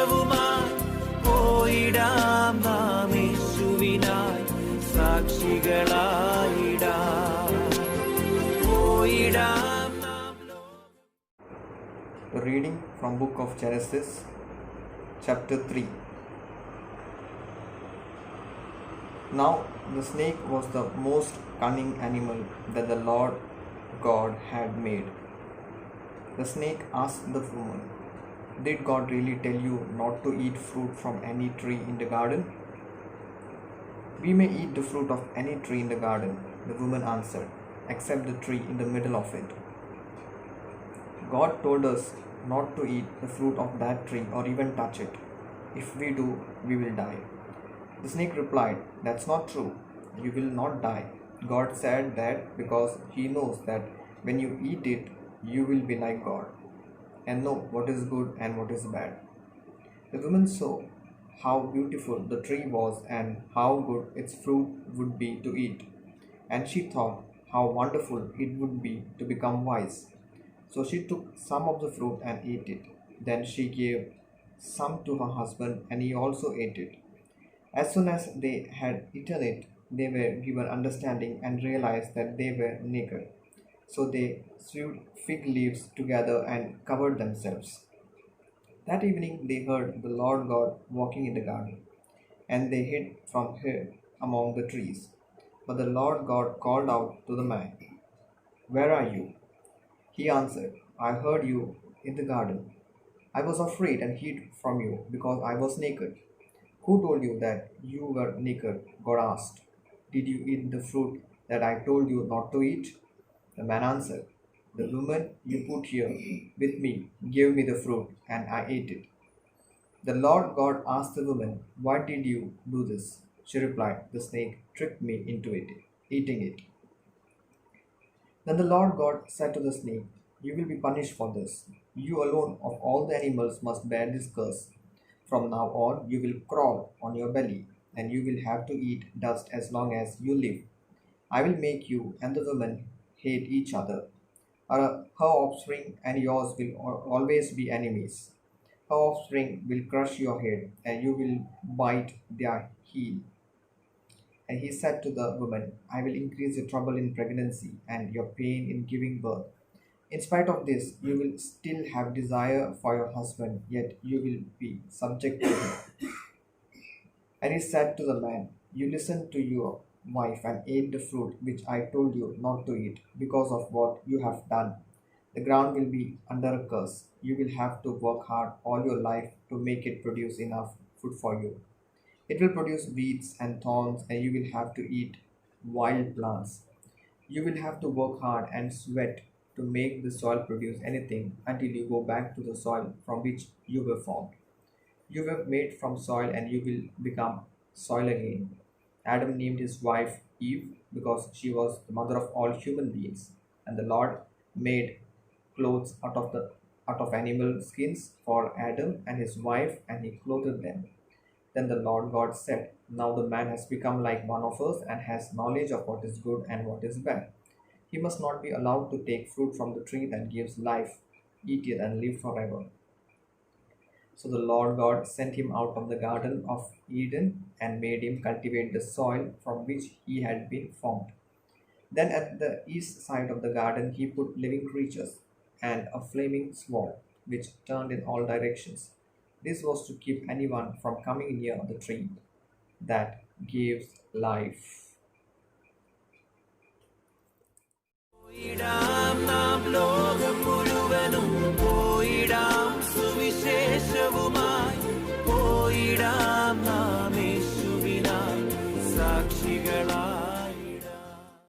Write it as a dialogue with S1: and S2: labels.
S1: സന്ദേശവുമായി പോയിടാം നാം യേശുവിനായി സാക്ഷികളായിടാം. പോയിടാം നാം
S2: A reading from Book of Genesis, chapter 3. Now the snake was the most cunning animal that the Lord God had made. The snake asked the woman, "Did God really tell you not to eat fruit from any tree in the garden?" "We may eat the fruit of any tree in the garden," the woman answered, "except the tree in the middle of it. God told us not to eat the fruit of that tree or even touch it. If we do, we will die." The snake replied, "That's not true. You will not die. God said that because He knows that when you eat it, you will be like God and know what is good and what is bad." The woman saw how beautiful the tree was and how good its fruit would be to eat, and she thought how wonderful it would be to become wise. So she took some of the fruit and ate it. Then she gave some to her husband, and he also ate it. As soon as they had eaten it, they were given understanding and realized that they were naked. So they sewed fig leaves together and covered themselves. That evening they heard the Lord God walking in the garden, and they hid from him among the trees. But the Lord God called out to the man, "Where are you?" He answered, "I heard you in the garden. I was afraid and hid from you because I was naked." "Who told you that you were naked?" God asked. "Did you eat the fruit that I told you not to eat?" The man answered, "The woman you put here with me gave me the fruit, and I ate it." The Lord God asked the woman, "Why did you do this?" She replied, "The snake tricked me into eating it." Then the Lord God said to the snake, "You will be punished for this. You alone of all the animals must bear this curse. From now on, you will crawl on your belly, and you will have to eat dust as long as you live. I will make you and the woman hate each other. Her offspring and yours will always be enemies. Her offspring will crush your head, and you will bite their heel." And he said to the woman, "I will increase your trouble in pregnancy and your pain in giving birth. In spite of this, you will still have desire for your husband, yet you will be subject to him." And he said to the man, "You listened to your wife and ate the fruit which I told you not to eat. Because of what you have done, the ground will be under a curse. You will have to work hard all your life to make it produce enough food for you. It will produce weeds and thorns, and you will have to eat wild plants. You will have to work hard and sweat to make the soil produce anything until you go back to the soil from which you were formed. You were made from soil, and you will become soil again." Adam named his wife Eve because she was the mother of all human beings, and the Lord made clothes out of animal skins for Adam and his wife, and he clothed them. Then the Lord God said, "Now the man has become like one of us and has knowledge of what is good and what is bad. He must not be allowed to take fruit from the tree that gives life, eat it, and live forever." So the Lord God sent him out of the Garden of Eden and made him cultivate the soil from which he had been formed. Then at the east side of the garden he put living creatures and a flaming sword, which turned in all directions. This was to keep anyone from coming near the tree that gives life.
S1: പോയിടാം നാം ലോകം മുഴുവൻ